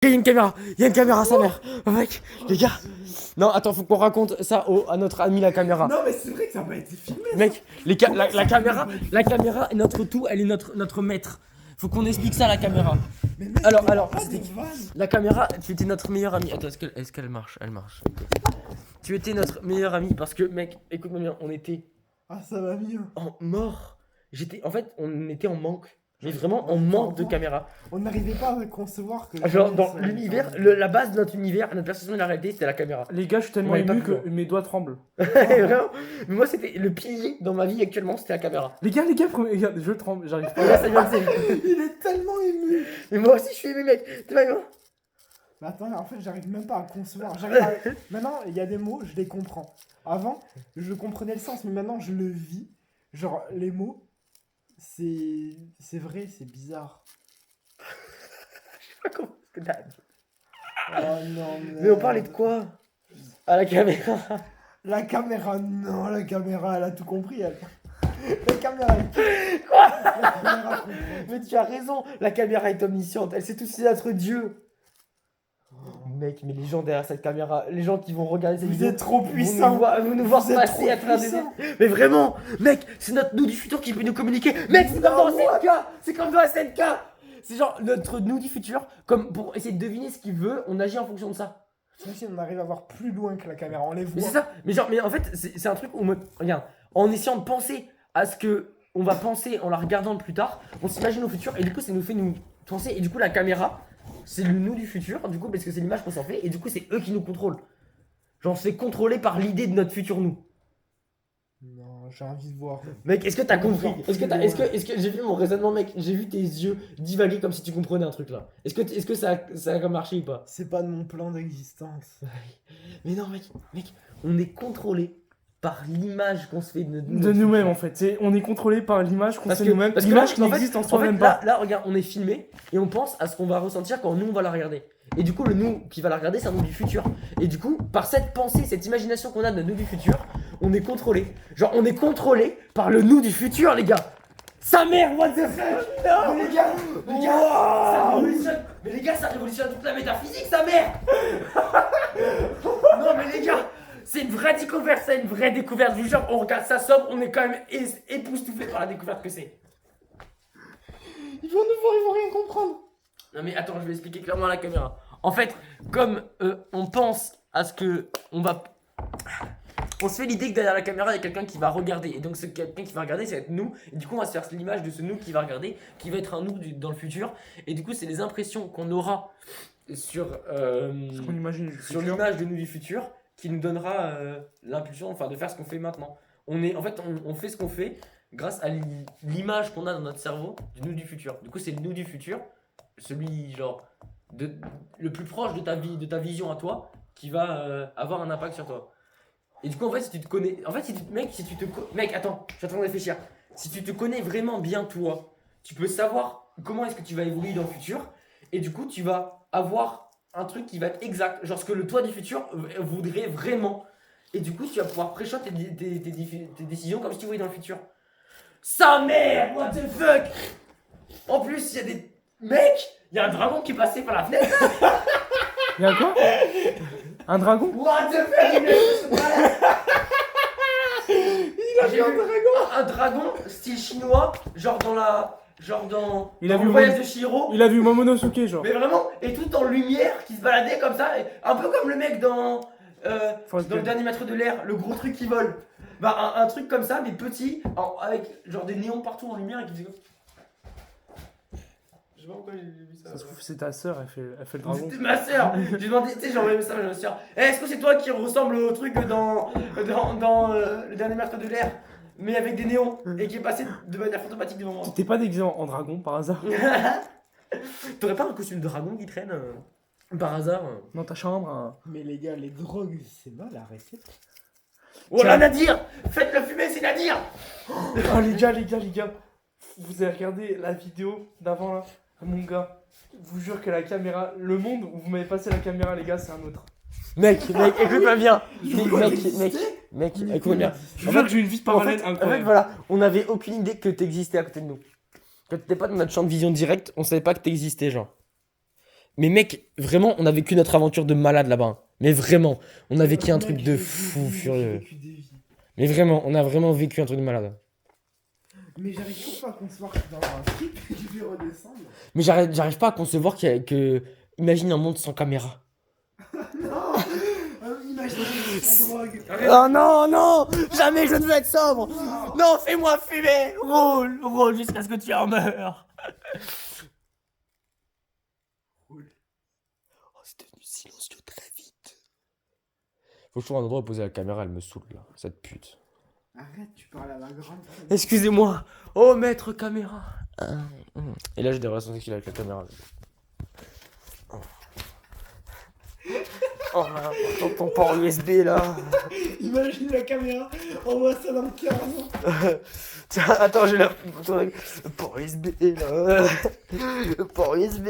Il y a une caméra, il y a une caméra, sa mère. Mec, les gars. Non, attends, faut qu'on raconte ça à notre ami la caméra. Non, mais c'est vrai que ça n'a pas été filmé. Mec, la caméra est notre tout, elle est notre maître. Faut qu'on explique ça à la caméra. Mais mec, Alors, pas c'était de vanne. la caméra, tu étais notre meilleur ami. Attends, est-ce qu'elle marche? Elle marche. Tu étais notre meilleur ami parce que, mec, écoute-moi bien, on était Ah, ça va mieux. en mort. En fait, on était en manque. Mais vraiment en manque de caméra. On n'arrivait pas à concevoir que. Genre, dans l'univers, la base de notre univers, notre perception de la réalité, c'était la caméra. Les gars, je suis tellement Ouais, pas ému plus que mes doigts tremblent. Vraiment. Mais moi, c'était le pilier dans ma vie actuellement, c'était la caméra. Les gars, regarde, je tremble, j'arrive pas. Et là, ça vient de série. Il est tellement ému. Mais moi aussi, je suis aimé, mec. Tu vois, moi. Mais attends, en fait, j'arrive même pas à concevoir. Maintenant, il y a des mots, je les comprends. Avant, je comprenais le sens, mais maintenant, je le vis. Genre, les mots, c'est vrai, c'est bizarre. Je sais pas comment est-ce que t'as dit. Oh non, Mais on parlait de quoi? À la caméra. La caméra, non, la caméra, elle a tout compris, elle. La caméra, Quoi? la caméra comprend. Mais tu as raison, la caméra est omnisciente, elle sait tout, c'est notre Dieu. Mec, mais les gens derrière cette caméra, les gens qui vont regarder cette Vous vidéo, êtes trop puissant. vous nous voir Vous êtes passer trop à travers des... puissant. Mais vraiment, mec, c'est notre nous du futur qui peut nous communiquer. Mec, c'est comme dans SNK. C'est comme dans SNK. C'est genre notre nous du futur, comme pour essayer de deviner ce qu'il veut, on agit en fonction de ça. T'imagines, on arrive à voir plus loin que la caméra, on les Mais voit. c'est ça. Mais en fait, c'est un truc où regarde, en essayant de penser à ce que on va penser en la regardant plus tard, on s'imagine au futur et du coup ça nous fait nous penser et du coup la caméra c'est le nous du futur du coup parce que c'est l'image qu'on s'en fait et du coup c'est eux qui nous contrôlent. Genre on se fait contrôler par l'idée de notre futur nous. Non, j'ai envie de voir. Mec, est-ce que t'as compris? Est-ce que j'ai vu mon raisonnement mec? J'ai vu tes yeux divaguer comme si tu comprenais un truc là. Est-ce que ça a marché ou pas? C'est pas de mon plan d'existence. Mais non mec, on est contrôlé par l'image qu'on se fait de De nous-mêmes en fait. On est contrôlé par l'image qu'on Parce fait que- nous-mêmes. parce que L'image là, qui en fait- n'existe en En soi fait, même pas. là, regarde, on est filmé et on pense à ce qu'on va ressentir quand nous on va la regarder. Et du coup, le nous qui va la regarder, c'est un nous du futur. Et du coup, par cette pensée, cette imagination qu'on a de nous du futur, on est contrôlé. Genre, on est contrôlé par le nous du futur, les gars. Sa mère, what the fuck? Non, Mais les gars, ça révolutionne. Mais les gars, ça révolutionne toute la métaphysique, sa mère. Non, mais les gars. C'est une vraie découverte, c'est une vraie découverte. Je vous jure, on regarde ça sobre, on est quand même époustouflé par la découverte que c'est. ils vont nous voir, ils vont rien comprendre. Non mais attends, je vais expliquer clairement à la caméra. En fait, comme on pense à ce que on va... On se fait l'idée que derrière la caméra, il y a quelqu'un qui va regarder. Et donc ce quelqu'un qui va regarder, ça va être nous. Et du coup, on va se faire l'image de ce nous qui va regarder, qui va être un nous dans le futur. Et du coup, c'est les impressions qu'on aura sur, On imagine. sur l'image de nous du futur qui nous donnera l'impulsion enfin, de faire ce qu'on fait maintenant. En fait, on fait ce qu'on fait grâce à l'image qu'on a dans notre cerveau du nous du futur. Du coup, c'est le nous du futur, celui genre le plus proche de ta vie, de ta vision à toi, qui va avoir un impact sur toi. Et du coup, en fait, si tu te connais, en fait, mec, attends, je suis en train de réfléchir. Si tu te connais vraiment bien toi, tu peux savoir comment est-ce que tu vas évoluer dans le futur, et du coup, tu vas avoir un truc qui va être exact, genre ce que le toi du futur voudrait vraiment. Et du coup, tu vas pouvoir pré-shot tes décisions comme si tu voyais dans le futur. Sa mère, what the fuck! En plus, il y a des mecs, il y a un dragon qui est passé par la fenêtre. Il y a quoi? Un dragon? What the fuck! Il a vu un dragon style chinois, genre dans Il a le vu voyage de Chihiro. Il a vu Momonosuke genre. Mais vraiment, et tout en lumière qui se baladait comme ça, un peu comme le mec dans le dernier maître de l'air, le gros truc qui vole. Bah un truc comme ça, mais petit, avec genre des néons partout en lumière et qui faisait comme... Je sais pas pourquoi j'ai vu ça. Ça se trouve, c'est ta sœur, elle fait le dragon. C'était ma soeur. J'ai demandé, tu sais, j'ai envoyé un message à ma soeur. Est-ce que c'est toi qui ressemble au truc dans le dernier maître de l'air, mais avec des néons et qui est passé de manière fantomatique devant moi? T'es pas déguisé en dragon par hasard? T'aurais pas un costume de dragon qui traîne par hasard? Dans ta chambre hein. Mais les gars, les drogues, c'est mal arrêté. Oh là, Nadir! Faites-le fumer, c'est Nadir! Oh les gars. Vous avez regardé la vidéo d'avant là? Mon gars, je vous jure que la caméra, le monde où vous m'avez passé la caméra les gars, c'est un autre. Mec, écoute-moi bien. Mais Écoute-moi bien. Je vous jure que j'ai une vie parallèle En fait, incroyable. voilà, on avait aucune idée que t'existais à côté de nous. Que t'étais pas dans notre champ de vision direct, on savait pas que t'existais, genre. Mais mec, vraiment, on a vécu notre aventure de malade là-bas. Hein. Mais vraiment, on a vécu un Mec, truc j'ai de vécu fou des vies, j'ai furieux. vécu des vies. Mais vraiment, on a vraiment vécu un truc de malade. Mais j'arrive toujours pas à concevoir que dans un trip, je vais redescendre. Mais j'arrive pas à concevoir que... Imagine un monde sans caméra. Non imagine sans drogue. Oh non, non, jamais je ne veux être sobre. Non, fais-moi fumer. Roule jusqu'à ce que tu en meurs. Roule. Oh, c'est devenu silencieux très vite. Faut que je trouve un endroit où poser la caméra, elle me saoule là, cette pute. Arrête, tu parles à la grande. Excusez-moi. Oh, maître caméra. Et là, j'ai des relations sexuelles avec la caméra. Oh, ton port USB là. Imagine la caméra, on voit ça dans 15 ans. Tiens, attends, j'ai l'air. Port USB là. Port USB.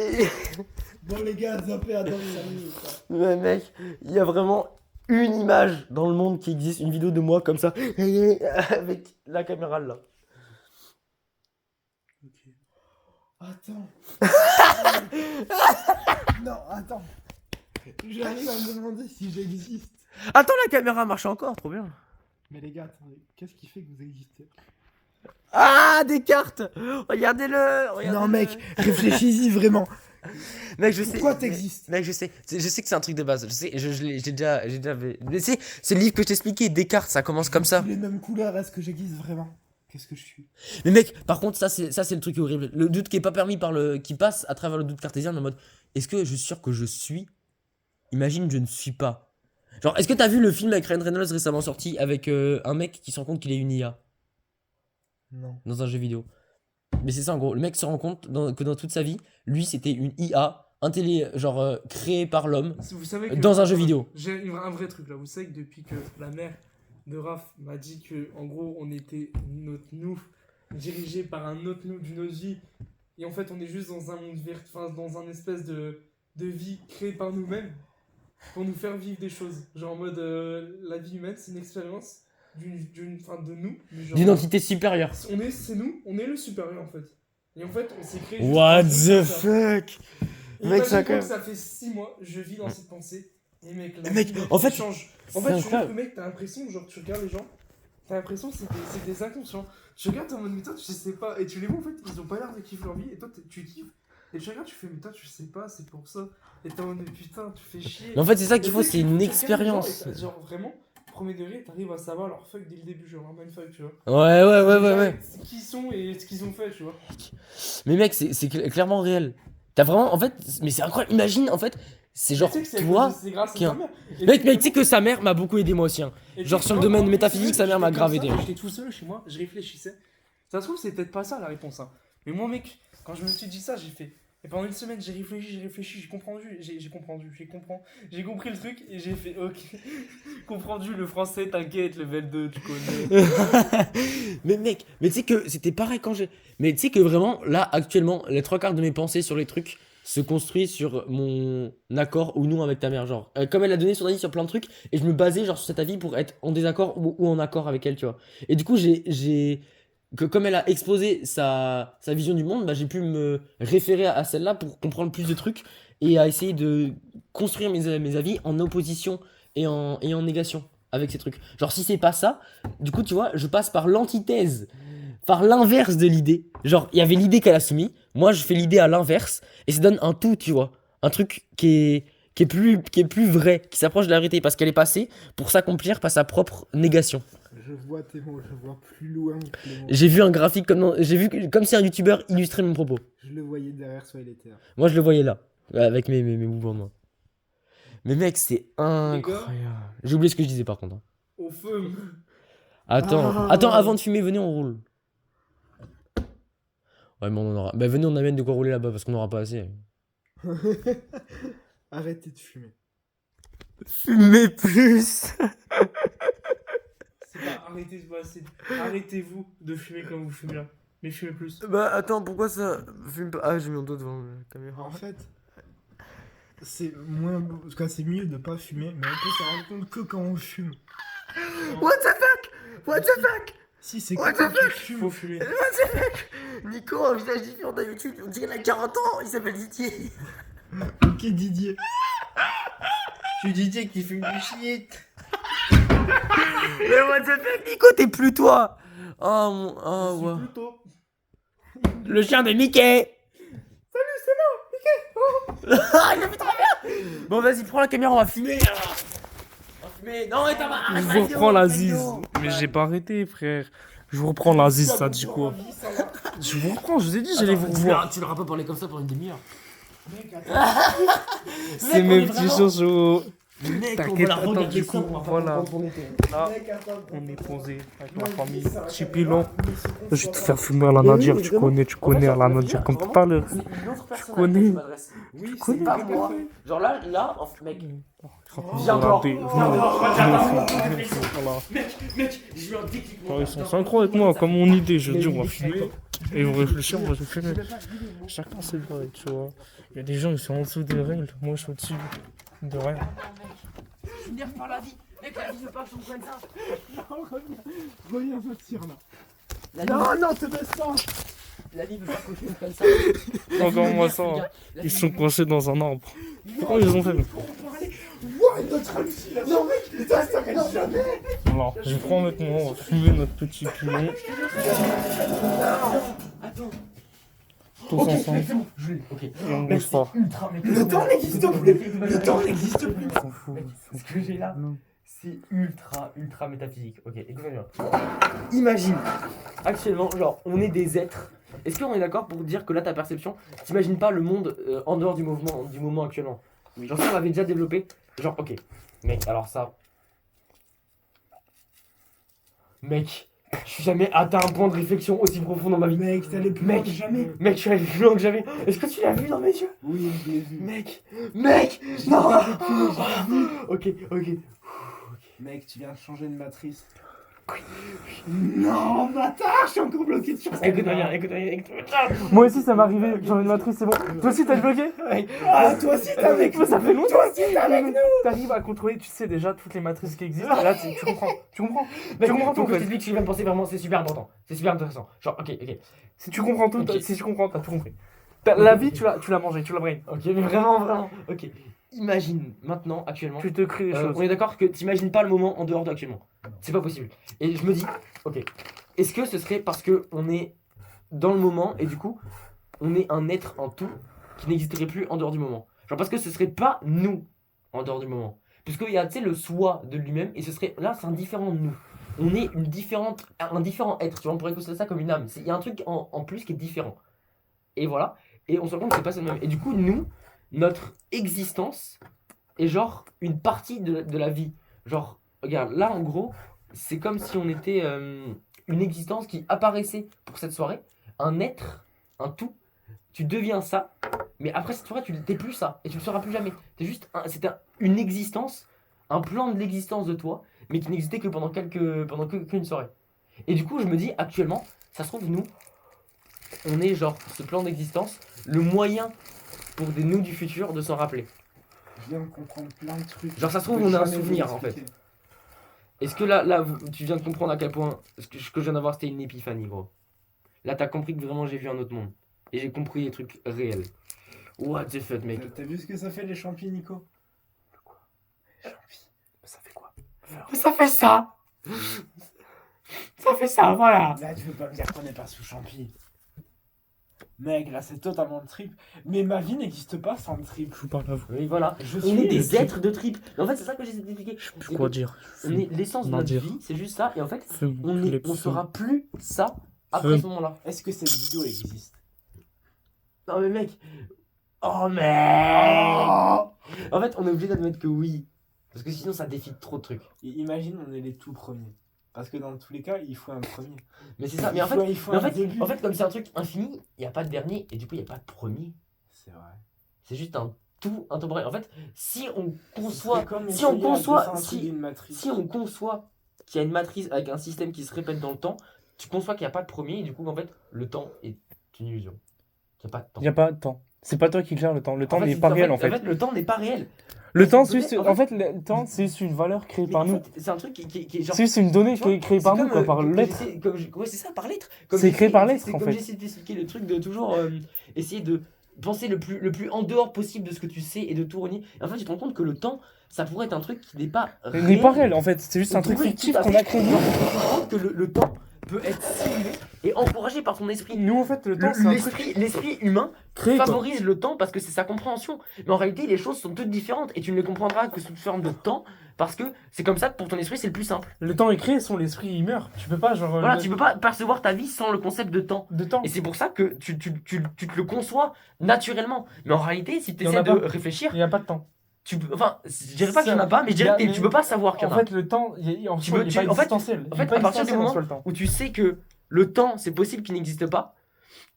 Bon les gars, zappez à dans 5 minutes. Mais mec, il y a vraiment une image dans le monde qui existe, une vidéo de moi comme ça, avec la caméra là. Ok. Attends. Non, attends. J'arrive à me demander si j'existe. Attends, la caméra marche encore, trop bien. Mais les gars, attendez, qu'est-ce qui fait que vous existez? Ah, des cartes. Regardez-le. Non mec, réfléchis-y vraiment. Mec, je sais. Pourquoi t'existes? Mec, je sais que c'est un truc de base. Je sais, j'ai déjà. Mais c'est le livre que je t'expliquais, Descartes, ça commence comme ça. Les mêmes couleurs, est-ce que j'existe vraiment? Qu'est-ce que je suis? Mais mec, par contre, ça c'est le truc horrible. Le doute qui est pas permis qui passe à travers le doute cartésien en mode, est-ce que je suis sûr que je suis? Imagine, je ne suis pas. Genre, est-ce que t'as vu le film avec Ryan Reynolds récemment sorti avec un mec qui se rend compte qu'il est une IA Non. dans un jeu vidéo? Mais c'est ça en gros, le mec se rend compte que dans toute sa vie, lui c'était une IA, créée par l'homme Vous savez que dans un jeu vidéo. J'ai un vrai truc là. Vous savez que depuis que la mère de Raph m'a dit que en gros on était notre nous dirigé par un autre nous d'une autre vie et en fait on est juste dans un monde dans un espèce de vie créée par nous-mêmes pour nous faire vivre des choses. Genre en mode la vie humaine c'est une expérience de nous. Genre, D'une entité supérieure. c'est nous, on est le supérieur en fait. Et en fait on s'est créé. What juste the pour ça. fuck? Et Mec, ça imagine-toi quand que ça fait 6 mois, je vis dans cette pensée. Et mec, Mec, en fait, change. c'est En fait, je incroyable. trouve que mec, t'as l'impression, genre, tu regardes les gens, t'as l'impression que c'est des inconscients. Tu regardes en mode, mais toi, tu sais pas. Et tu les vois, en fait, ils ont pas l'air de kiffer leur vie. Et toi, tu kiffes. Et tu regardes, tu fais, mais toi, tu sais pas, c'est pour ça. Et t'es en mode, mais putain, tu fais chier. Mais en fait, c'est ça Et qu'il faut, tu sais, c'est une tu regardes les gens expérience. et genre, vraiment, premier degré, t'arrives à savoir leur fuck dès le début, genre, un mindfuck, tu vois. Ouais. Qui ils sont et ce qu'ils ont fait, tu vois. Mais mec, c'est clairement réel. T'as vraiment, en fait, mais c'est incroyable. Imagine, en fait, c'est genre Tu sais que c'est toi. c'est grâce à qui a- ta mère. Et Mec, tu sais que sa mère m'a beaucoup aidé moi aussi. Hein. Et Genre, tu- sur le moi, domaine moi, métaphysique, j'étais sa mère m'a comme grave ça, aidé. J'étais tout seul chez moi, je réfléchissais. Ça se trouve, c'est peut-être pas ça la réponse. Hein. Mais moi, mec, quand je me suis dit ça, j'ai fait. Et pendant une semaine, j'ai réfléchi, j'ai compris le truc et j'ai fait ok. Comprendu le français, t'inquiète, level 2, tu connais. Mais mec, mais tu sais que c'était pareil quand j'ai. Mais tu sais que vraiment, là, actuellement, les 3/4 de mes pensées sur les trucs se construisent sur mon accord ou non avec ta mère. Genre, comme elle a donné son avis sur plein de trucs, et je me basais genre sur cet avis pour être en désaccord ou en accord avec elle, tu vois. Et du coup, comme elle a exposé sa vision du monde, bah, j'ai pu me référer à celle-là pour comprendre plus de trucs et à essayer de construire mes avis en opposition et en négation avec ces trucs. Genre, si c'est pas ça, du coup, tu vois, je passe par l'antithèse, par l'inverse de l'idée. Genre, il y avait l'idée qu'elle a soumis, moi je fais l'idée à l'inverse, et ça donne un tout, tu vois. Un truc qui est plus vrai, qui s'approche de la vérité, parce qu'elle est passée pour s'accomplir par sa propre négation. Je vois tes mots, je vois plus loin que les mots. J'ai vu un graphique comme si un youtubeur illustrait mon propos. Je le voyais derrière soi, il était là. Moi je le voyais là, avec mes mouvements de main. Mais mec, c'est incroyable. J'ai oublié ce que je disais par contre. Hein. Au feu. Attends, avant de fumer, venez, on roule. Ouais, mais on en aura. Bah, venez, on amène de quoi rouler là-bas parce qu'on n'aura pas assez. Arrêtez de fumer. Fumez plus. C'est pas arrêtez, arrêtez-vous de fumer comme vous fumez là. Mais fumez plus. Bah, attends, pourquoi ça fume pas? Ah, j'ai mis mon doigt devant la caméra. En fait, c'est c'est mieux de pas fumer, mais on peut se rendre compte que quand on fume. What the fuck? Si c'est What quand the tu fumes. Faut fumer. Nico, un visage différent d'habitude, on dirait qu'il a 40 ans, il s'appelle Didier. Ok, Didier. Je suis Didier qui fume du shit. Mais what the fuck, Nico, t'es plus toi. Oh, mon... oh, ouais. Plutôt. Le chien de Mickey. Salut, c'est moi, Mickey. Ah, il a fait trop bien. Bon, vas-y, prends la caméra, on va filmer. On va filmer. Non, et t'as pas... Je vous reprends l'Aziz. Mais j'ai pas arrêté, frère. Je vous reprends l'Aziz, ça dit quoi? Je vous reprends, je vous ai dit, j'allais vous revoir. Tu leur as pas parlé comme ça pour une demi-heure. Mec, attends. C'est mes petits chouchous. Mec, on va T'inquiète, la attends, regarder du ça, coup, on va pas voilà. comprendre ton été. Là, Mec, attends. on est posé avec ma Mec, famille. ça, Petit attends, pilon. mais ce qu'on Je vais te soit faire pas- fumer à la Mais oui, Nadir, mais tu vraiment. connais En fait, à la ça Nadir veut comme dire, tout à l'heure. C'est une autre personne connais. à qui je m'adresse. Oui, c'est connais. Pas pas moi. moi. Genre là, en fait, mec. Viens encore. Mec, j'ai eu un déclic. Ils sont synchro avec moi, comme mon idée. Je dis, on va fumer. Et vous réfléchir, moi je vais fumer. Chacun ses bails, tu vois. Il y a des gens qui sont en dessous des règles. Moi je suis au-dessus de rien. Je suis nerf par la vie. Mec, la vie veut pas que je comprenne ça. Reviens, me tire là. La vie, Non, te baisse pas. la vie veut pas que je comprenne ça. Encore moins ça. Ils sont coincés dans un arbre. Pourquoi ils ont fait? Ouah, notre hallucination. Non, mec, ça s'arrête jamais. Alors, je prends avec moi, on va fumer notre petit pilon. Attends. Tous Ok, ensemble. c'est bon, je l'ai. Ok. Et on bouge pas. Ultra, mec. Le temps n'existe plus. Le temps n'existe plus. On s'en fout. Mec, ce que j'ai là, Non. c'est ultra métaphysique. Ok, écoute-moi bien. Imagine, actuellement, genre, on est des êtres. Est-ce qu'on est d'accord pour dire que là, ta perception, t'imagines pas le monde en dehors du moment actuellement? Oui. Genre, ça, on l'avait déjà développé. Genre, ok, mec, alors ça. Mec, je suis jamais atteint un point de réflexion aussi profond dans ma vie. Mec, t'allais plus Mec. loin que jamais. Mec, je suis allé plus loin que jamais. Est-ce que tu l'as vu dans mes yeux? Oui, je l'ai vu. Mec, non. Pas vécu, mais je l'ai vu. Ok. Mec, tu viens de changer de matrice. Non, bâtard, je suis encore bloqué sur ça. Écoute-moi bien. Moi aussi ça m'est arrivé, j'ai une matrice, c'est bon. Toi aussi t'as bloqué? Ah, toi aussi, t'es avec nous. Ça fait longtemps. Toi aussi, t'es avec nous. T'arrives à contrôler, tu sais déjà toutes les matrices qui existent. Et là tu comprends. Tu comprends Mec, comprends tout, faut que je en fait. t'explique ce que je viens de penser vraiment, c'est super important. C'est super intéressant. Genre, ok. Si tu comprends tout, Ok. si tu comprends, t'as tout compris. La vie, tu l'as mangée, tu l'as brain. Ok, mais vraiment. Ok. Imagine maintenant, actuellement. Tu te crées des choses. On est d'accord que t'imagines pas le moment en dehors d'actuellement. C'est pas possible. Et je me dis, ok. Est-ce que ce serait parce que on est dans le moment et du coup, on est un être en tout qui n'existerait plus en dehors du moment? Genre parce que ce serait pas nous en dehors du moment. Puisqu'il y a, tu sais, le soi de lui-même et ce serait, là, c'est un différent de nous. On est un différent être, tu vois, on pourrait considérer ça comme une âme. Il y a un truc en plus qui est différent. Et voilà. Et on se rend compte que c'est pas ça le même. Et du coup, nous, notre existence est genre une partie de la vie. Genre, regarde, là en gros, c'est comme si on était une existence qui apparaissait pour cette soirée, un être, un tout. Tu deviens ça, mais après cette soirée, tu n'es plus ça et tu ne le seras plus jamais. Une existence, un plan de l'existence de toi, mais qui n'existait que pendant qu'une soirée. Et du coup, je me dis actuellement, ça se trouve, nous, on est genre ce plan d'existence, le moyen pour des nous du futur de s'en rappeler. Je viens de comprendre plein de trucs. Genre, ça se trouve, on a un souvenir, en fait. Est-ce que là tu viens de comprendre à quel point ce que je viens d'avoir, c'était une épiphanie, gros. Là, t'as compris que vraiment j'ai vu un autre monde. Et j'ai compris des trucs réels. What the fuck, mec. T'as vu ce que ça fait les champis, Nico? Quoi? Champis. Ça fait quoi? Ça fait ça. Ça fait ça, voilà. Là, tu veux pas me dire qu'on est pas sous champi. Mec, là, c'est totalement le trip. Mais ma vie n'existe pas sans le trip. Je vous parle à vous. Oui, voilà. Je On suis est des le trip. êtres de trip. Mais en fait, c'est ça que j'essaie d'expliquer. Je sais plus quoi dire. On est l'essence de Non, notre dire. vie, c'est juste ça. Et en fait, Fume, on sera plus ça après Fume. ce moment-là. Est-ce que cette vidéo existe? Non mais mec. Oh mec. En fait, on est obligé d'admettre que oui. Parce que sinon, ça défie trop de trucs. Et imagine, on est les tout premiers. Parce que dans tous les cas, il faut un premier. Mais c'est ça. Mais en Il faut un fait, début. comme c'est un truc infini, il n'y a pas de dernier. Et du coup, il n'y a pas de premier. C'est vrai. C'est juste un tout pareil. En fait, si on C'est conçoit, comme si on essayer à conçoit, défendre si- une matrice. si on conçoit qu'il y a une matrice avec un système qui se répète dans le temps, tu conçois qu'il n'y a pas de premier. Et du coup, en fait, le temps est une illusion. Il n'y a pas de temps. Il n'y a pas de temps. C'est pas toi qui gère le temps. Le temps En fait, n'est pas réel en En fait. fait, le temps n'est pas réel. Le temps, peut-être- c'est en en fait, le temps, c'est juste une valeur créée Mais par en nous. fait, c'est un truc qui est genre. C'est une donnée Tu qui est vois, créée par c'est nous, comme, quoi, par comme l'être. ouais, c'est ça, par l'être. C'est créé par l'être, C'est en comme fait. j'essaie d'expliquer le truc de toujours essayer de penser le plus en dehors possible de ce que tu sais et de tout renier. Et en fait, tu te rends compte que le temps, ça pourrait être un truc qui n'est pas Il n'est pas réel en fait, c'est juste un truc Oui, fictif tout à qu'on fait. a créé. Tu te rends compte que le temps peut être simulé et encouragé par ton esprit. Nous en fait, le temps c'est un truc L'esprit humain créé quoi. favorise le temps parce que c'est sa compréhension. Mais en réalité, les choses sont toutes différentes et tu ne les comprendras que sous forme de temps parce que c'est comme ça que pour ton esprit, c'est le plus simple. Le temps est créé, son l'esprit il meurt. Tu peux pas genre. Voilà, tu peux pas percevoir ta vie sans le concept de temps. De temps. Et c'est pour ça que tu te le conçois naturellement. Mais en réalité, si tu Il y en a essaies de pas. réfléchir, Il n'y a pas de temps. enfin, je dirais pas qu'il n'y en a pas, mais je dirais que tu peux pas savoir qu'il y en En a. fait, le temps, en Tu soi, peux- il est tu- pas en fait- existentiel. En Il est fait, pas à partir du existentiel en moment soi, le temps. où tu sais que le temps, c'est possible qu'il n'existe pas,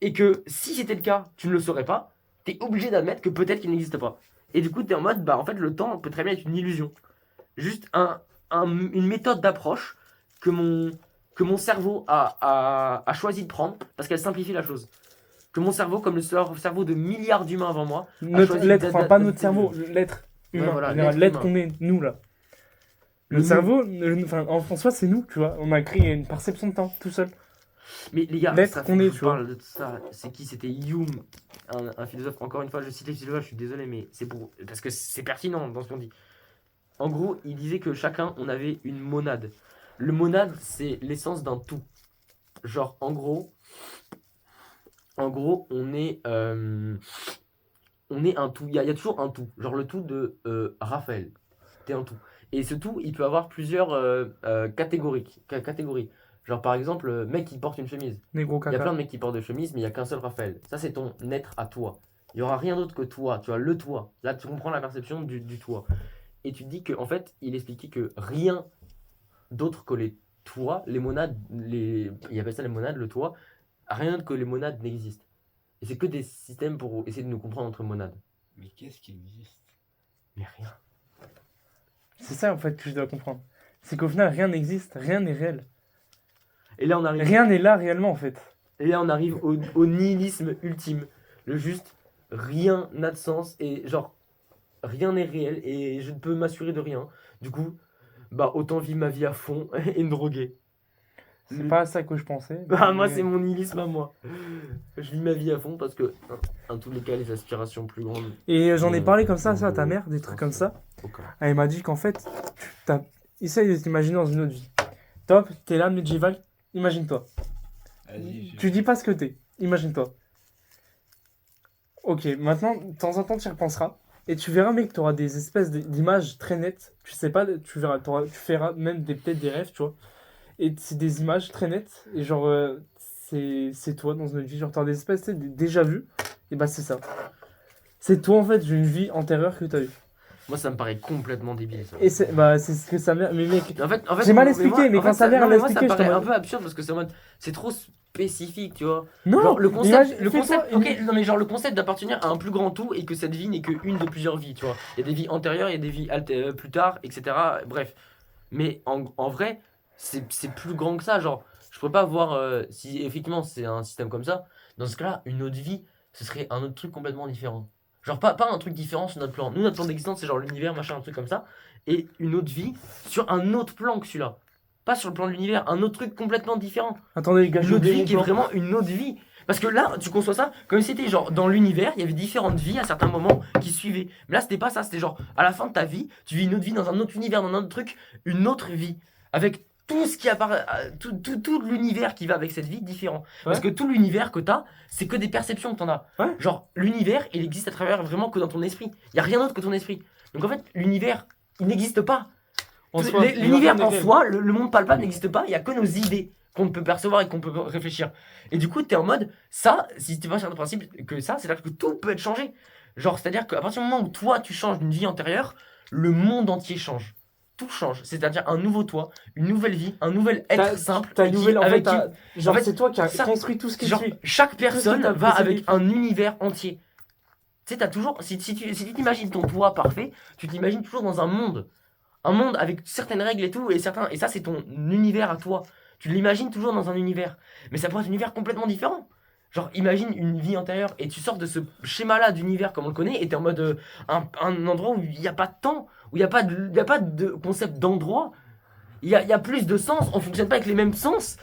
et que si c'était le cas, tu ne le saurais pas, t'es obligé d'admettre que peut-être qu'il n'existe pas. Et du coup, t'es en mode, bah en fait, le temps peut très bien être une illusion. Juste une méthode d'approche que mon cerveau a choisi de prendre, parce qu'elle simplifie la chose. Que mon cerveau, comme le cerveau de milliards d'humains avant moi, Notre choisi l'être, d'ad- enfin pas d'ad- notre cerveau, l'être humain. Ouais, voilà, En général, l'être l'être qu'on est, nous là. Le nous. cerveau, enfin en soi c'est nous, tu vois. On a créé une perception de temps tout seul. Mais les gars, L'être ça qu'on fait que est, je tu vous parle de ça. C'est qui? C'était Hume, un philosophe. Encore une fois, je cite les philosophes, je suis désolé, mais c'est parce que c'est pertinent dans ce qu'on dit. En gros, il disait que chacun, on avait une monade. Le monade, c'est l'essence d'un tout. Genre, en gros, on est un tout. Il y a toujours un tout. Genre le tout de Raphaël. T'es un tout. Et ce tout, il peut avoir plusieurs catégories. Genre par exemple, mec qui porte une chemise. Négro Il y a plein caca. de mecs qui portent des chemises, mais il n'y a qu'un seul Raphaël. Ça, c'est ton être à toi. Il n'y aura rien d'autre que toi. Tu as le toi. Là, tu comprends la perception du toi. Et tu te dis qu'en fait, il expliquait que rien d'autre que les toi, les monades, il appelle ça les monades, le toi, rien d'autre que les monades n'existe. Et c'est que des systèmes pour essayer de nous comprendre entre monades. Mais qu'est-ce qui existe? Mais rien. C'est ça en fait que je dois comprendre. C'est qu'au final rien n'existe, rien n'est réel. Et là, on arrive, Rien n'est là réellement en fait. au nihilisme ultime. Le juste, rien n'a de sens et genre, rien n'est réel et je ne peux m'assurer de rien. Du coup, bah autant vivre ma vie à fond et me droguer. C'est pas à ça que je pensais. Ah, moi, mais- c'est mon nihilisme à moi. Je vis ma vie à fond parce que, en tous les cas, les aspirations plus grandes. Et j'en ai parlé comme ça à ta mère, des trucs comme ça. Aucun. Elle m'a dit qu'en fait, essaye de t'imaginer dans une autre vie. Top, t'es là, médiéval, imagine-toi. Vas-y, Tu dis pas ce que t'es, imagine-toi. Ok, maintenant, de temps en temps, tu y repenseras. Et tu verras, mec, tu auras des espèces d'images très nettes. Tu sais pas, tu verras, tu feras même peut-être des rêves, tu vois. Et c'est des images très nettes. Et genre, c'est toi dans une autre vie. Genre, t'auras des espèces, tu sais, déjà vues. Et bah, c'est ça. C'est toi, en fait, une vie antérieure que t'as eue. Moi, ça me paraît complètement débile. Ça. Et c'est ce que sa mère. Mais mec, En fait, J'ai mal moi- expliqué, mais en quand fait, sa mère, non, elle mais l'a moi, ça me expliqué, paraît j'étais en un peu absurde parce que c'est en mode, c'est trop spécifique, tu vois. non, Genre, le concept, fais-toi ok, non mais genre le concept d'appartenir à un plus grand tout et que cette vie n'est qu'une de plusieurs vies, tu vois. Il y a des vies antérieures, il y a des vies plus tard, etc. Bref. Mais en vrai, c'est plus grand que ça. Genre, je pourrais pas voir si effectivement c'est un système comme ça. Dans ce cas-là, une autre vie, ce serait un autre truc complètement différent. Genre, pas un truc différent sur notre plan. Nous, notre plan d'existence, c'est genre l'univers, machin, un truc comme ça. Et une autre vie sur un autre plan que celui-là. Pas sur le plan de l'univers, un autre truc complètement différent. Attendez, les gars, Une j'ai autre oublié vie mon qui est plan. vraiment une autre vie. Parce que là, tu conçois ça comme si c'était genre dans l'univers, il y avait différentes vies à certains moments qui suivaient. Mais là, c'était pas ça, c'était genre à la fin de ta vie, tu vis une autre vie dans un autre univers, dans un autre truc, une autre vie. Avec tout ce qui apparaît, tout l'univers qui va avec cette vie différent. Parce que tout l'univers que t'as, c'est que des perceptions que t'en as. Ouais. Genre, l'univers, il existe à travers vraiment que dans ton esprit. Il y a rien d'autre que ton esprit. Donc en fait, l'univers, il n'existe pas. En soi, L'univers rien en n'est réel. soi, le monde palpable n'existe pas, il n'y a que nos idées qu'on peut percevoir et qu'on peut réfléchir. Et du coup, tu es en mode, ça, si tu vas sur le principe que ça, c'est-à-dire que tout peut être changé. Genre, c'est-à-dire qu'à partir du moment où toi, tu changes d'une vie antérieure, le monde entier change. Tout change. C'est-à-dire un nouveau toi, une nouvelle vie, un nouvel être simple. T'as et une qui- nouvelle, en fait, avec qui- genre en fait, c'est toi qui as ça- construit tout ce qui genre, suit. chaque personne t'as va possédé. avec un univers entier. Tu sais, t'as toujours, si tu t'imagines ton toi parfait, tu t'imagines toujours dans un monde. Un monde avec certaines règles et tout, et ça c'est ton univers à toi. Tu l'imagines toujours dans un univers. Mais ça pourrait être un univers complètement différent. Genre, imagine une vie antérieure et tu sors de ce schéma-là d'univers comme on le connaît et t'es en mode un endroit où il n'y a pas de temps, où il n'y a pas de concept d'endroit. Il y a plus de sens, on fonctionne pas avec les mêmes sens.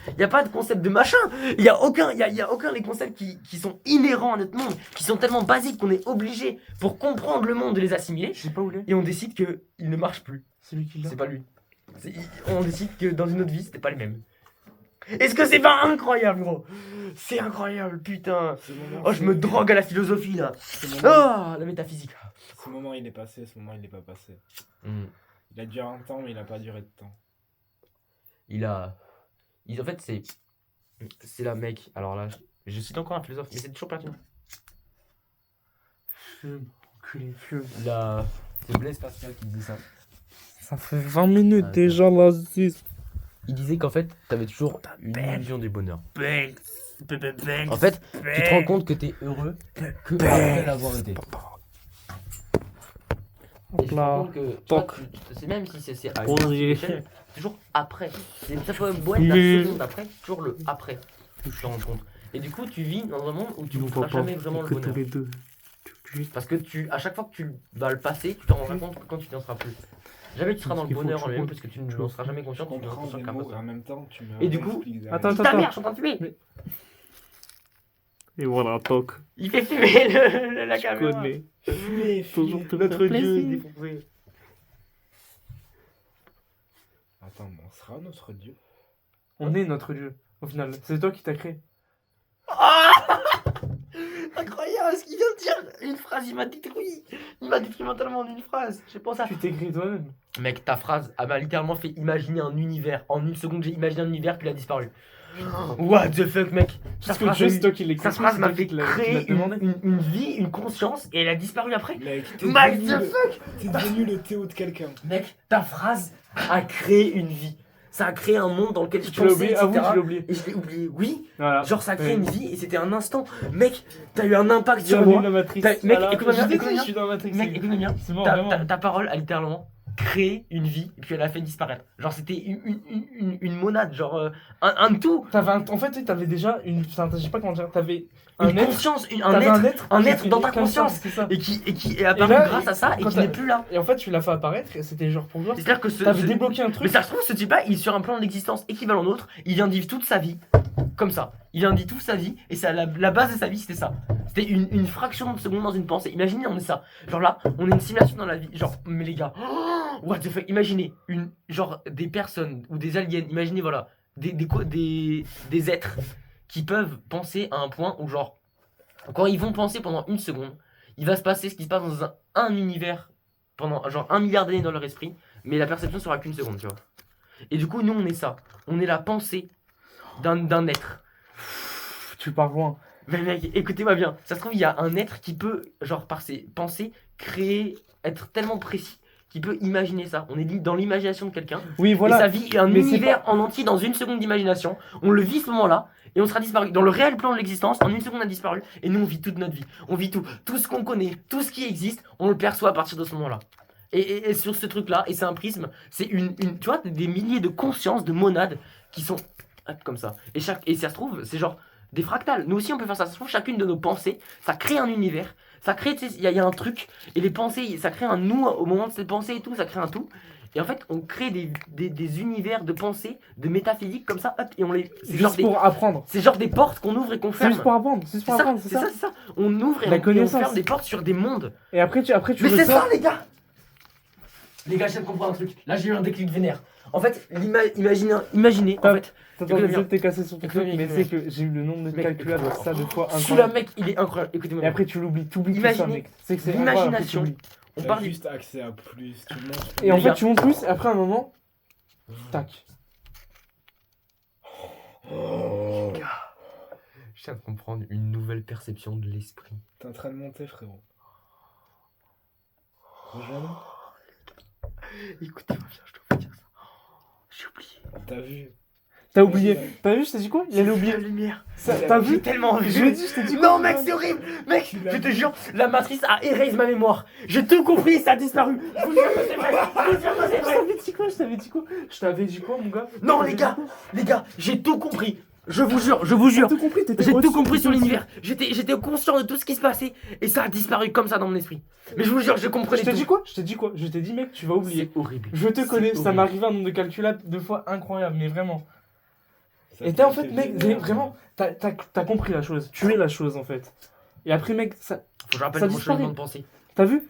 Il n'y a pas de concept de machin. Il n'y a aucun des concepts qui sont inhérents à notre monde, qui sont tellement basiques qu'on est obligé, pour comprendre le monde, de les assimiler. Je sais pas où il est. Et on décide qu'il ne marche plus. C'est lui qui l'a. C'est pas lui. On décide que dans une autre vie, c'était pas les mêmes. Est-ce que c'est pas incroyable, gros? C'est incroyable, putain. Oh, je me drogue à la philosophie, là. Oh, la métaphysique. Ce moment il est passé, ce moment il n'est pas passé. Hmm. Il a duré un temps, mais il a pas duré de temps. En fait, c'est la mec. Alors là, je cite encore un philosophe, mais c'est toujours pertinent. Fume, enculé, fume. C'est Blaise Pascal qui dit ça. Ça fait 20 minutes Ah, déjà là. Il disait qu'en fait, t'avais toujours une illusion du bonheur. En fait, tu te rends compte que t'es heureux que après l'avoir été. Et tu te rends compte que, tu vois, c'est même si c'est à une autre échelle, c'est toujours après. Ça peut beau être la seconde après, toujours le après. Tu te rends compte. Et du coup, tu vis dans un monde où tu ne feras jamais vraiment le bonheur. Parce que à chaque fois que tu vas le passer, tu t'en rendras compte quand tu n'en seras plus. Jamais tu seras dans le bonheur en lui-même parce que tu n'en seras jamais conscient. Je comprends les mots et en même temps tu me. Et du coup, expliques attends, derrière. ta mère, je suis en train de fumer. Et voilà, toc. Il fait fumer la caméra. Connais. Toujours te notre Dieu est défoncé. Attends, mais on sera notre dieu. On est notre Dieu, au final. C'est toi qui t'as créé. Incroyable ce qu'il vient de dire. Une phrase, il m'a détruit. Il m'a détruit mentalement en une phrase. Je pense à. Tu t'es créé toi-même. Mec, ta phrase m'a littéralement fait imaginer un univers. En une seconde, j'ai imaginé un univers puis il a disparu. What the fuck, mec. Parce que c'est toi qui l'as Sa phrase m'a fait créer une vie, une conscience et elle a disparu après. Mec, What the fuck. t'es devenu le Théo de quelqu'un. Mec, ta phrase a créé une vie. Ça a créé un monde dans lequel je Tu l'as pensais, oublié, etc. avoue, tu l'as oublié. Et je l'ai oublié, oui. Voilà. Genre ça a créé Ouais. une vie et c'était un instant. Mec, t'as eu un impact sur Bienvenue moi. dans la Matrix. Mec, Voilà. écoute-moi bien, Je t'ai écoute-moi dit, bien. je suis dans la Matrix. Mec, écoute-moi bien. C'est bon, vraiment. Ta parole a littéralement créé une vie et puis elle a fait disparaître. Genre c'était une monade, genre un tout. En fait, t'avais déjà une. Enfin, je sais pas comment dire. T'avais Une un être. conscience, T'avais un qui être dans ta était comme ça, conscience c'est ça. et qui est apparu Et là, grâce à ça et quand qui t'as- n'est plus là. Et en fait, tu l'as fait apparaître et c'était genre pour voir. C'est-à-dire que T'avais débloqué un mais truc. ça se trouve, ce type-là, il est sur un plan d'existence équivalent au nôtre. Il vient de vivre toute sa vie comme ça. Il vient de vivre toute sa vie et ça, la base de sa vie, c'était ça. C'était une fraction de seconde dans une pensée. Imaginez, on est ça. Genre là, on est une simulation dans la vie. Genre, mais les gars, what the fuck. Imaginez genre des personnes ou des aliens. Imaginez, voilà, des êtres qui peuvent penser à un point où, genre, quand ils vont penser pendant une seconde, il va se passer ce qui se passe dans un univers pendant genre 1 milliard d'années dans leur esprit, mais la perception sera qu'une seconde, tu vois. Et du coup, nous, on est ça. On est la pensée d'un être. Tu pars loin. Mais mec, écoutez-moi bien. Ça se trouve, il y a un être qui peut, genre, par ses pensées, créer, être tellement précis, qui peut imaginer ça. On est dans l'imagination de quelqu'un. Oui, Et voilà. ça vit un Mais c'est univers en entier dans une seconde d'imagination. On le vit ce moment-là. Et on sera disparu. Dans le réel plan de l'existence, en une seconde, on a disparu. Et nous, on vit toute notre vie. On vit tout. Tout ce qu'on connaît, tout ce qui existe, on le perçoit à partir de ce moment-là. Et sur ce truc-là, et c'est un prisme, c'est tu vois, des milliers de consciences, de monades qui sont hop, comme ça. Et ça se trouve, c'est genre des fractales. Nous aussi, on peut faire ça. Ça se trouve, chacune de nos pensées, ça crée un univers. Ça crée, tu sais, il y a un truc. Et les pensées, ça crée un nous au moment de cette pensée et tout. Ça crée un tout. Et en fait, on crée des univers de pensée, de métaphysique comme ça, hop, et on les. C'est genre Juste pour apprendre. c'est genre des portes qu'on ouvre et qu'on C'est ferme. juste pour apprendre. C'est juste pour apprendre, c'est ça. C'est ça. On ouvre et La on connaissance. ferme des portes sur des mondes. Et après, tu Mais c'est ressors. ça, les gars. Les gars, je viens de comprendre un truc. Là, j'ai eu un déclic vénère. En fait, imaginez, en fait, Attends, Écoutez-moi désolé de te casser sur ton Écoutez-moi truc, mais bien, c'est que j'ai eu le nombre de Mec, calculables écoutez-moi. ça de fois celui-là, incroyable. mec, il est incroyable. Écoutez-moi. Et après, tu l'oublies tout ça, Imaginez mec. C'est que c'est incroyable, après, tu l'imagination. l'oublies. On T'as parle juste accès à plus, tu montes. Et en Les fait, gars. tu montes plus, et après un moment, tac. Je viens de comprendre une nouvelle perception de l'esprit. T'es en train de monter, frérot. Rejoins-nous. Écoutez-moi bien, je dois vous dire ça. J'ai oublié. T'as vu? T'as oublié. T'as vu, je t'ai dit quoi? Il allait La oublier. lumière. Ça, T'as J'ai vu? tellement vu. Je lui ai dit, je t'ai dit quoi? Non, mec, c'est horrible. Mec, je te jure, la matrice a erasé ma mémoire. J'ai tout compris, ça a disparu. Je vous jure que c'est vrai. Je vous jure que c'est Je vrai. t'avais dit quoi? Je t'avais dit quoi? Je t'avais dit quoi, mon gars? Non, Je les t'avais gars, dit quoi? les gars, j'ai tout compris. Je vous jure. T'as tout compris, t'étais J'ai tout au-dessus, compris sur t'étais l'univers. J'étais conscient de tout ce qui se passait et ça a disparu comme ça dans mon esprit. Mais je vous jure, je au-dessus. comprenais Je t'ai tout. dit quoi? Je t'ai dit quoi? Je t'ai dit, mec, tu vas oublier. C'est horrible. Je te C'est connais, ça horrible. m'est arrivé un nombre de calculables 2 fois incroyable, mais vraiment. Ça, Et t'as en c'est fait, mec, génial. vraiment, t'as compris la chose. Tu es la chose en fait. Et après, mec, ça, Faut que je rappelle Ça mon disparaît. cheminement de pensée. t'as vu?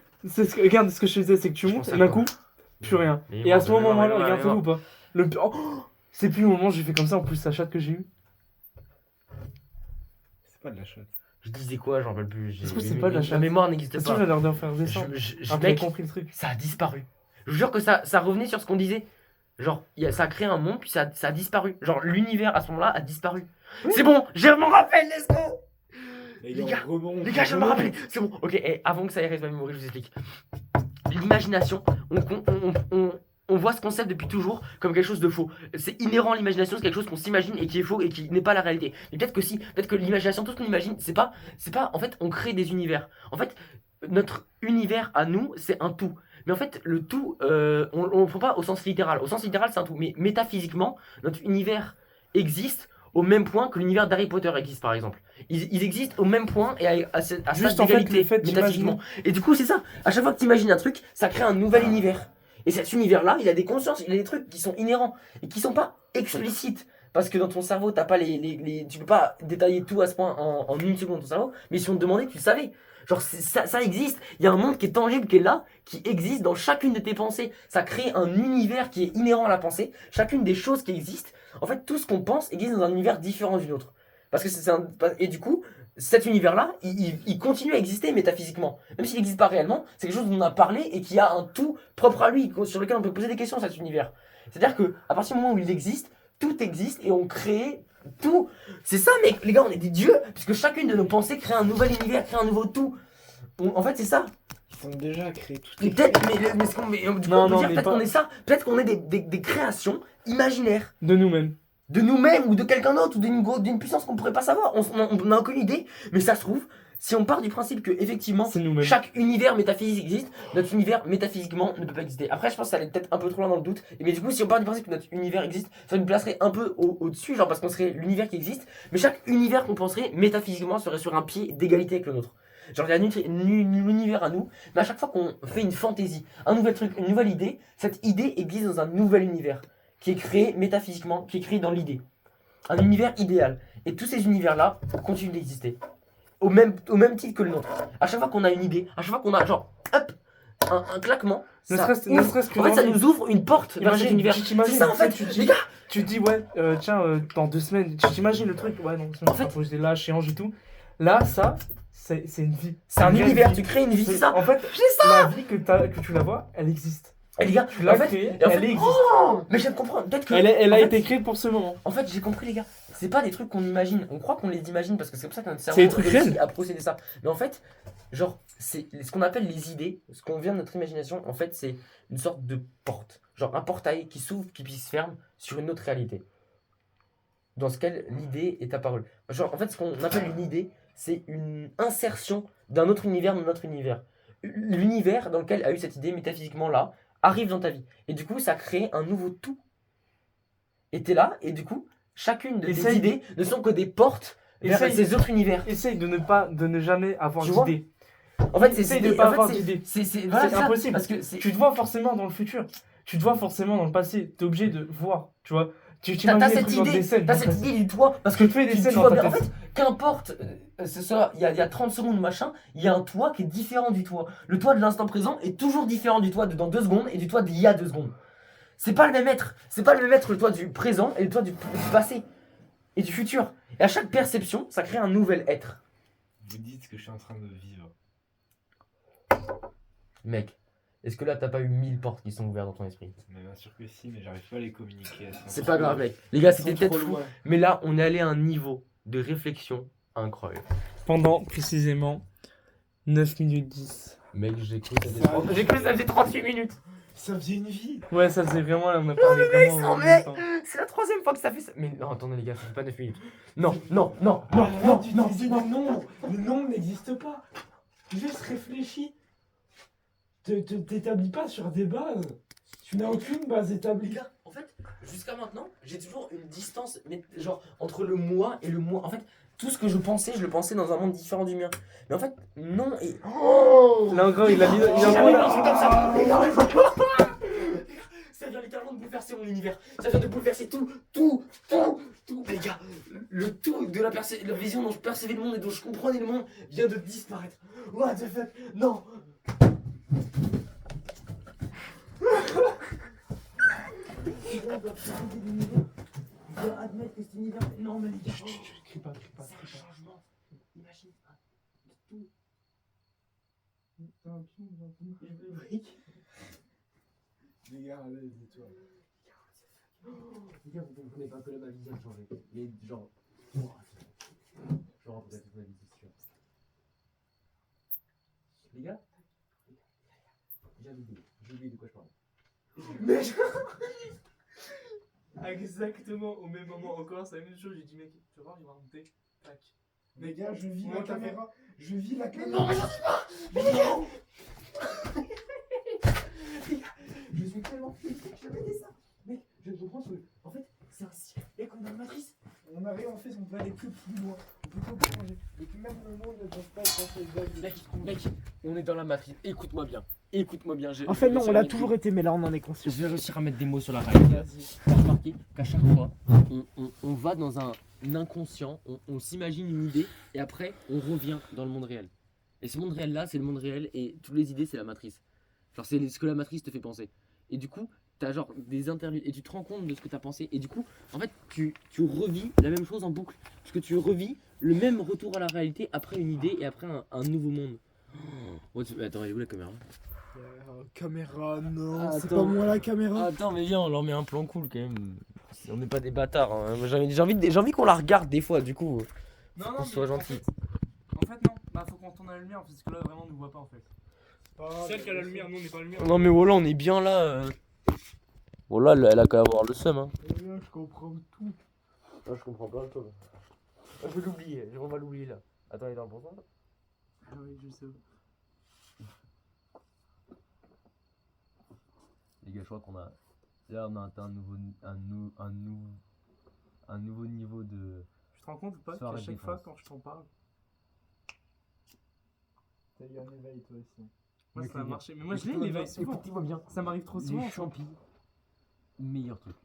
Regarde ce que je te disais, c'est que tu Je montes pense et à d'un quoi coup, plus rien. Mais Et à ce mort, moment-là, mais regarde-toi mort. ou pas? C'est plus le moment où j'ai fait comme ça, en plus, sa chatte que j'ai eu. C'est pas de la chatte. Je disais quoi, j'en rappelle plus. Est-ce que c'est pas de la Ma chatte? mémoire n'existe C'est sûr, pas. j'allais leur faire descendre. Après, Mec, j'ai compris le truc. ça a disparu. Je vous jure que ça revenait sur ce qu'on disait. Genre, ça a créé un monde, puis ça a disparu. Genre, l'univers à ce moment-là a disparu. C'est bon, j'ai mon rappel, let's go! Et Les il gars, en remonte, Les gars, je viens de me rappeler. C'est bon, ok, avant que ça érase ma mémoire, je vous explique. L'imagination, on voit ce concept depuis toujours comme quelque chose de faux. C'est inhérent à l'imagination, c'est quelque chose qu'on s'imagine et qui est faux et qui n'est pas la réalité. Mais peut-être que si, peut-être que l'imagination, tout ce qu'on imagine, c'est pas. En fait, on crée des univers. En fait, notre univers à nous, c'est un tout. Mais en fait, le tout, on ne prend pas au sens littéral. Au sens littéral, c'est un tout. Mais métaphysiquement, notre univers existe au même point que l'univers d'Harry Potter existe, par exemple. Ils existent au même point et à Juste cette en fait, égalité, le fait métaphysiquement. Et du coup, c'est ça. À chaque fois que tu imagines un truc, ça crée un nouvel univers. Et cet univers-là, il a des consciences, il a des trucs qui sont inhérents et qui sont pas explicites. Parce que dans ton cerveau, t'as pas tu peux pas détailler tout à ce point en une seconde ton cerveau. Mais si on te demandait, tu le savais. Genre, ça existe. Il y a un monde qui est tangible, qui est là, qui existe dans chacune de tes pensées. Ça crée un univers qui est inhérent à la pensée. Chacune des choses qui existent. En fait, tout ce qu'on pense existe dans un univers différent du nôtre. Parce que et du coup, cet univers-là, il continue à exister métaphysiquement. Même s'il n'existe pas réellement, c'est quelque chose dont on a parlé et qui a un tout propre à lui, sur lequel on peut poser des questions, cet univers. C'est-à-dire que à partir du moment où il existe, tout existe et on crée tout. C'est ça, mec, les gars, on est des dieux, puisque chacune de nos pensées crée un nouvel univers, crée un nouveau tout. En fait, c'est ça. Ils sont déjà créés tout. Et peut-être, du coup, Non, on peut non, dire mais peut-être pas- qu'on est ça. Peut-être qu'on est des créations imaginaires. De nous-mêmes. De nous-mêmes ou de quelqu'un d'autre ou d'une puissance qu'on pourrait pas savoir. On n'a aucune idée, mais ça se trouve, si on part du principe que effectivement C'est nous-mêmes. chaque univers métaphysique existe, notre univers métaphysiquement ne peut pas exister. Après, je pense que ça allait peut-être un peu trop loin dans le doute, mais du coup, si on part du principe que notre univers existe, ça nous placerait un peu au-dessus, genre parce qu'on serait l'univers qui existe, mais chaque univers qu'on penserait métaphysiquement serait sur un pied d'égalité avec le nôtre. Genre, il y a l'univers à nous, mais à chaque fois qu'on fait une fantaisie, un nouvel truc, une nouvelle idée, cette idée existe dans un nouvel univers qui est créé métaphysiquement, qui est créé dans l'idée. Un univers idéal. Et tous ces univers-là continuent d'exister. Au même titre que le nôtre. À chaque fois qu'on a une idée, à chaque fois qu'on a, genre, hop, un claquement, Ne ça serait-ce que en fait, dans ça le- nous ouvre une porte vers cet Imagine, univers. tu C'est t'imagines, ça, en fait, tu te les dis, gars. tu te dis ouais, tiens, dans 2 semaines, tu t'imagines le truc, ouais, dans 2 semaines, En on sera fait- posé là, chez Ange et tout. Là, ça, c'est une vie. C'est un une vraie univers, vie. tu crées une vie, c'est ça. En fait, C'est la vie que tu la vois, elle existe. Et les gars, Tu l'as en fait, créée, et en elle fait- existe. Oh, mais je viens de comprendre. Peut-être que. Elle en a fait, été créée pour ce moment. En fait, j'ai compris, les gars. C'est pas des trucs qu'on imagine. On croit qu'on les imagine parce que c'est comme ça que notre cerveau C'est des trucs réussit réels. à procéder ça. Mais en fait, genre, c'est ce qu'on appelle les idées, ce qu'on vient de notre imagination, en fait, c'est une sorte de porte. Genre un portail qui s'ouvre, qui puis se ferme sur une autre réalité. Dans lequel l'idée est apparue. Genre, en fait, ce qu'on appelle une idée, c'est une insertion d'un autre univers dans notre univers. L'univers dans lequel a eu cette idée métaphysiquement là arrive dans ta vie. Et du coup, ça crée un nouveau tout. Et t'es là, et du coup, chacune de tes Essaye. idées ne sont que des portes vers Essaye. ces autres univers. Essaye de ne jamais avoir Tu vois d'idée. En fait, Essaye de pas avoir c'est- d'idée. voilà, C'est ça. impossible. Parce que c'est. Tu te vois forcément dans le futur. Tu te vois forcément dans le passé. T'es obligé de voir, tu vois. Tu T'as t'imagines des cette trucs dans des idée, scènes. t'as dans cette ta- idée du toit. Parce que Tu te fais des scènes vois dans ta bien. En tête. fait, qu'importe, ce soit il y a 30 secondes machin, il y a un toit qui est différent du toit. Le toit de l'instant présent est toujours différent du toit de dans 2 secondes et du toit d'il y a 2 secondes. C'est pas le même être. C'est pas le même être le toit du présent et le toit du passé et du futur. Et à chaque perception, ça crée un nouvel être. Vous dites ce que je suis en train de vivre. Mec, est-ce que là t'as pas eu 1000 portes qui sont ouvertes dans ton esprit? Mais bien sûr que si, mais j'arrive pas à les communiquer. elles sont C'est trop- pas grave, mec. Les gars, elles sont c'était peut-être trop fou. loin. Mais là, on est allé à un niveau de réflexion incroyable. Pendant précisément 9 minutes 10. Mec, j'ai cru que Ça- ça faisait 38 minutes. Ça faisait une vie. Ouais, ça faisait vraiment, là, on a parlé vraiment. non, mais- C'est la 3ème fois que ça fait ça. Mais non, attendez les gars, ça fait pas 9 minutes. Non, non, non, non, non, tu non, disais non. le nombre. Le nombre n'existe pas. Juste réfléchis. T'établis pas sur des bases. Tu n'as aucune base Les établie. gars, en fait, jusqu'à maintenant, j'ai toujours une distance, mais genre entre le moi et le moi. En fait, tout ce que je pensais, je le pensais dans un monde différent du mien. Mais en fait, non et. Oh Là encore, il a mis. J'ai jamais vu un truc comme ça. Les gars, ça vient littéralement de bouleverser mon univers. Ça vient de bouleverser tout. Les gars, le tout de la vision dont je percevais le monde et dont je comprenais le monde vient de disparaître. What the fuck? Non. On doit changer d'univers. Je dois admettre que cet univers est normal. Crie pas, crie pas, C'est un crie pas. changement. Imagine ça. De tout. T'as un pion dans ton Je veux le brick. Les gars, allez, dis-toi. Les gars, vous comprenez pas que là ma vie vient de changer. Mais genre. Genre, vous avez toute ma vie, c'est sûr. Les gars, j'ai oublié de quoi je parle. Mais Exactement au même moment, encore, c'est la même chose. J'ai dit, mec, tu vas voir, il va remonter. Tac. Les gars, je vis Moi, la t'as caméra. Je vis la caméra. non, mais j'en sais pas. Mais les gars, je suis tellement flippé que je me dis ça. Mec, je comprends que, en fait, c'est un cirque. Et comme dans la matrice. On a rien fait, on peut aller que plus loin. On peut que changer. Et que même le monde ne peut pas penser exactement. Mec, on est dans la matrice. Écoute-moi bien. Écoute-moi bien. En fait, non, on l'a toujours été, mais là, on en est conscient. Je vais réussir à mettre des mots sur la réalité. T'as remarqué qu'à chaque fois, on va dans un inconscient, on s'imagine une idée et après on revient dans le monde réel. Et ce monde réel là, c'est le monde réel et toutes les idées, c'est la matrice. Genre, c'est ce que la matrice te fait penser. Et du coup, t'as genre des interludes et tu te rends compte de ce que t'as pensé. Et du coup, en fait, tu revis la même chose en boucle. Parce que tu revis le même retour à la réalité après une idée et après un nouveau monde. Oh, attends, elle est où la caméra? Caméra, non, Ah, c'est attends. pas moi la caméra. Attends, mais viens, on leur met un plan cool quand même. On n'est pas des bâtards. Hein. J'ai envie qu'on la regarde des fois, du coup. Non, qu'on soit gentil. En fait, non. Bah, faut qu'on tourne à la lumière, parce que là, vraiment, on nous voit pas en fait. Celle qui a la lumière, nous, on n'est pas la lumière. Non, mais voilà, on est bien là. Voilà, elle a qu'à avoir le seum. Hein. Là, je comprends tout. Non, je comprends pas le tout. Je vais l'oublier, on va l'oublier là. Attends, il est dans le bon sens. Ah oui, je sais. Les gars, je crois qu'on a. Là, on a atteint un nouveau niveau de. Tu te rends compte ou pas Soirée qu'à chaque détente. fois, quand je t'en parle, T'as eu un éveil, toi aussi. moi, Mais ça a les gars, marché. Mais moi, je l'ai l'éveil souvent. Écoutez-moi bien. Ça m'arrive trop souvent. Les ça. champis, meilleur truc.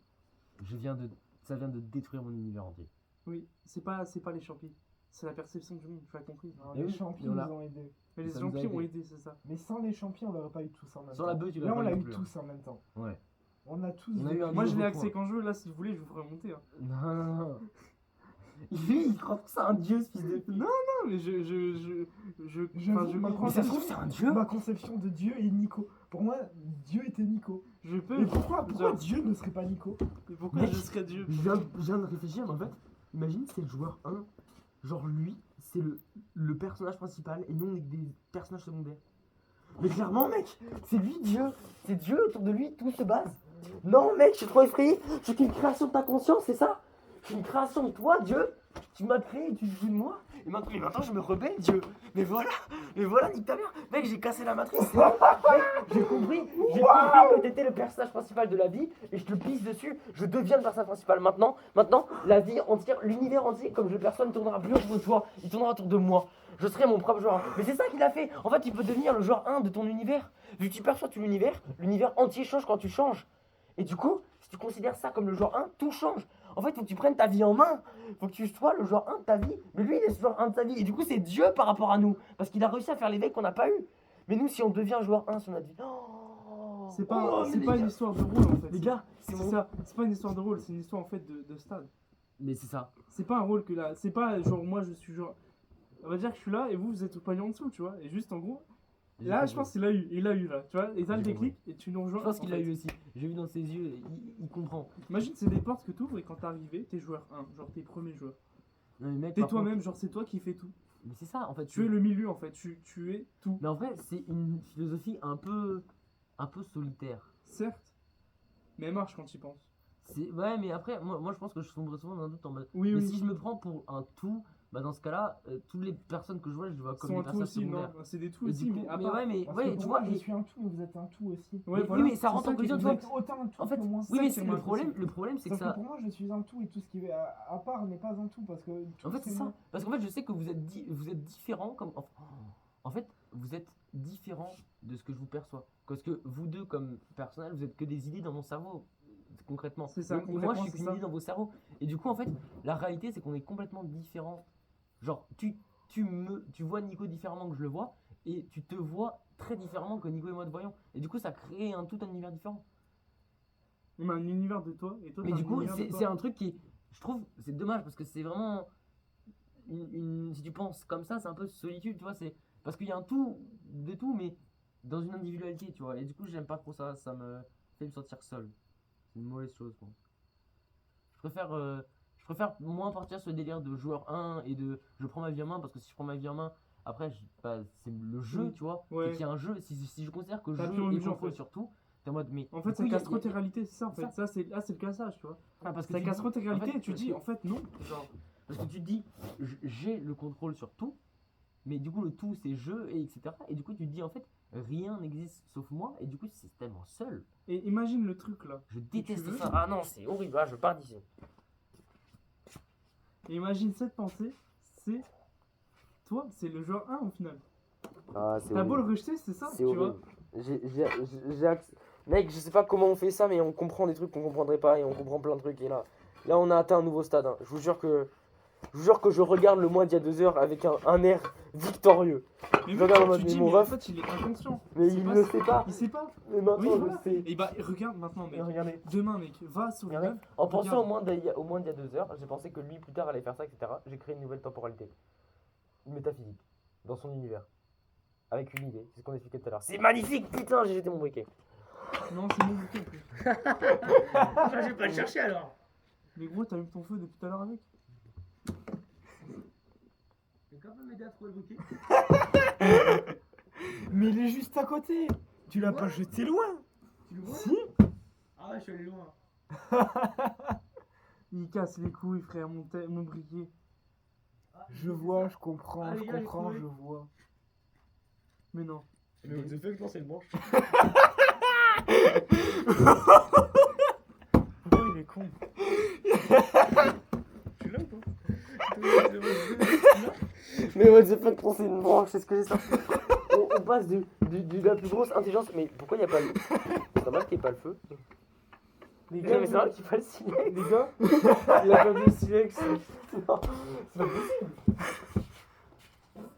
Ça vient de détruire mon univers entier. Oui, c'est pas les champis. C'est la perception du monde, tu as compris. Non, Et les oui, champions et on l'a- nous ont aidés. Mais les Ça nous a champis ont aidé. aidé, c'est ça. Mais sans les champions, on l'aurait pas eu tous en même Sans temps. la bœuf, tu l'as Là, pas on l'a non eu plus, tous en même temps. Ouais. On a tous. On a eu un Moi, je nouveau l'ai accès point. quand je veux. Là, si vous voulez, je vous ferai monter. Hein. Non. Lui, il croit que c'est un dieu, ce fils de pute. Non, mais je J'avoue, enfin, je ma comprends. Mais ça se trouve, c'est un dieu. Ma conception de Dieu est Nico. Pour moi, Dieu était Nico. Je peux. Et pourquoi Genre- Dieu ne serait pas Nico? Et pourquoi Mec, je serais Dieu? Je viens de réfléchir, mais en fait, imagine, c'est le joueur 1. Genre, lui, c'est le personnage principal et nous, on est que des personnages secondaires. Mais clairement, mec, c'est lui Dieu. C'est Dieu, autour de lui, tout se base. Non, mec, je suis trop effrayé. Je suis qu'une création de ta conscience, c'est ça? Je suis une création de toi, Dieu. Tu m'as créé et tu te fous de moi. Et maintenant, je me rebelle, Dieu. Mais voilà, nique ta mère. Mec, j'ai cassé la matrice. c'est bon. Mec, j'ai compris que t'étais le personnage principal de la vie et je te pisse dessus. Je deviens le personnage principal. Maintenant, la vie entière, l'univers entier, comme je le perçois, ne tournera plus autour de toi. Il tournera autour de moi. Je serai mon propre joueur 1. Mais c'est ça qu'il a fait. En fait, tu peux devenir le joueur 1 de ton univers. Vu que tu perçois tout l'univers entier change quand tu changes. Et du coup, si tu considères ça comme le joueur 1, tout change. En fait, faut que tu prennes ta vie en main. Faut que tu sois le joueur 1 de ta vie. Mais lui, il est le joueur 1 de ta vie. Et du coup, c'est Dieu par rapport à nous. Parce qu'il a réussi à faire l'éveil qu'on n'a pas eu. Mais nous, si on devient joueur 1 sur notre vie. C'est pas, Oh, c'est mais pas les une gars. histoire de rôle en fait. Les gars, c'est mon- ça. C'est pas une histoire de rôle, c'est une histoire en fait de stade. Mais c'est ça. C'est pas un rôle que là. C'est pas genre moi je suis genre. On va dire que je suis là et vous êtes au palier en dessous, tu vois. Et juste en gros. Là, je pense qu'il a eu. Il a eu là, tu vois. Et t'as le J'ai déclic et tu nous rejoins. Je pense en qu'il a fait. eu aussi. J'ai vu dans ses yeux, il comprend. Imagine, c'est des portes que tu ouvres et quand t'es arrivé, t'es joueur 1, genre t'es premier joueur. Non, mais mec, T'es par contre- toi-même, genre c'est toi qui fais tout. Mais c'est ça, en fait. Tu es le milieu en fait, tu es tout. Mais en vrai, c'est une philosophie un peu solitaire. Certes, mais elle marche quand tu y penses. Ouais, mais après, moi je pense que je sombre souvent dans un doute en mode. Oui, Mais oui. si je me prends pour un tout, bah dans ce cas-là, toutes les personnes que je vois comme Sont des un tout personnages aussi, non secondaires. c'est des tout Et aussi, du coup, mais à mais part. ouais, mais Parce ouais, que tu pour vois. moi, je suis un tout, mais vous êtes un tout aussi. Ouais, mais- voilà, oui, mais ça c'est rentre en qui est collision, tu Vous vois. êtes autant un tout En fait, que moi. oui, mais c'est c'est moi le problème. aussi. Le problème, c'est que Sauf que ça. pour moi, je suis un tout et tout ce qui est à part n'est pas un tout parce que. tout, En fait, c'est ça. moi. Parce qu'en fait, je sais que vous êtes différents comme. En fait, vous êtes différents de ce que je vous perçois. Parce que vous deux, comme personnage, vous êtes que des idées dans mon cerveau. concrètement. C'est ça, Et moi, je concrètement, suis c'est qu'une ça. idée dans vos cerveaux. Et du coup, en fait, la réalité, c'est qu'on est complètement différents. Genre, tu vois Nico différemment que je le vois, et tu te vois très différemment que Nico et moi te voyons. Et du coup, ça crée tout un univers différent. On a un univers de toi et toi Mais t'as du un coup, univers de toi. c'est un truc qui, je trouve, c'est dommage parce que c'est vraiment si tu penses comme ça, c'est un peu solitude, tu vois. C'est parce qu'il y a un tout de tout, mais dans une individualité, tu vois. Et du coup, j'aime pas trop ça. Ça me fait me sentir seul. C'est une mauvaise chose, quoi. Je préfère moins partir sur le délire de joueur 1 et de je prends ma vie en main parce que si je prends ma vie en main, après, c'est le jeu, Oui. tu vois. Ouais. C'est qu'il y a un jeu. Si je considère que T'as jeu plus envie et de jouer, en contrôle fait. sur tout, t'es en mode, mais. En fait, du coup, ça il y a- casse trop tes réalités, c'est ça en fait. Ça. Ça, c'est le cassage, tu vois. parce que Ça tu casse dis- trop tes en réalités fait, et tu dis en fait non. Genre, Parce que tu te dis, j'ai le contrôle sur tout, mais du coup, le tout, c'est je, et etc. Et du coup, tu te dis, en fait, rien n'existe sauf moi, et du coup, c'est tellement seul. et imagine le truc là. Je déteste veux ça. Ah non, c'est horrible. Ah, je pars d'ici. Et imagine cette pensée, c'est toi, c'est le joueur 1 au final. Ah, c'est T'as beau le rejeter, c'est ça, tu vois. Mec, je sais pas comment on fait ça, mais on comprend des trucs qu'on comprendrait pas, et on comprend plein de trucs. Et là, on a atteint un nouveau stade. Hein. Je vous jure que je regarde le mois d'il y a 2 heures avec un air victorieux. Mais Je mec, regarde en tu mode, te mais dis, mon mais en ref, fait, il est inconscient. mais Il sait il pas ne ce- sait pas. Il sait pas. Mais maintenant, Oui, je voilà. sais. Et bah, regarde maintenant, mec. Et regardez. Demain, mec, va sur Regardez. Google. En pensant regarde. au moins d'il y a 2 heures, j'ai pensé que lui plus tard allait faire ça, etc. J'ai créé une nouvelle temporalité. Une métaphysique. Dans son univers. Avec une idée. C'est ce qu'on expliquait tout à l'heure. C'est magnifique, putain, j'ai jeté mon briquet. Non, c'est mon bouquet. plus. Je vais pas le chercher alors. Mais gros, t'as eu ton feu depuis tout à l'heure avec. Quelqu'un peut m'aider à trouver le briquet? Mais il est juste à côté. Tu l'as pas jeté loin. Tu le vois? Si. Ah ouais, je suis allé loin. Il casse les couilles, frère, mon briquet. Je vois, je comprends, Ah, les gars, j'ai trouvé. je vois. Mais non. Mais what the fuck, non, c'est le manche. Pourquoi il est con? Tu l'as ou pas? Mais what the fuck, c'est une branche, c'est ce que j'ai sorti. On passe de la plus grosse intelligence. Mais pourquoi il n'y a pas le. C'est normal qu'il n'y ait pas le feu. Les Mais gars, c'est normal qu'il n'y ait pas le silex. les gars, il a perdu le silex. Non, c'est pas possible.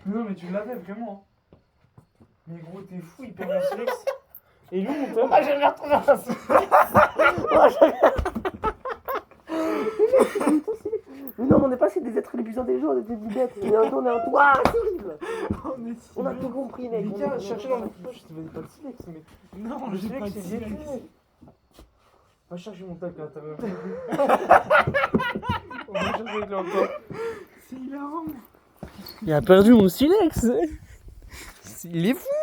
Non, mais tu l'avais vraiment. Hein. Mais gros, t'es fou, il perd le silex. Et nous, on t'a. Ah, j'avais retrouvé un silex. Ah, Mais non, mais on n'est pas c'est des êtres les plus intelligents, on était des bêtes. On est un tour, on est un tour. Ah, c'est horrible. On a tout compris, mec. Les On gars, est- cherchez dans la poche, je te donnais pas le silex, mais. Non, Le j'ai silex, pas de c'est silex. défini. Va chercher mon tac à ta mère. On va chercher le encore. C'est hilarant. Il a perdu mon silex. Il est fou.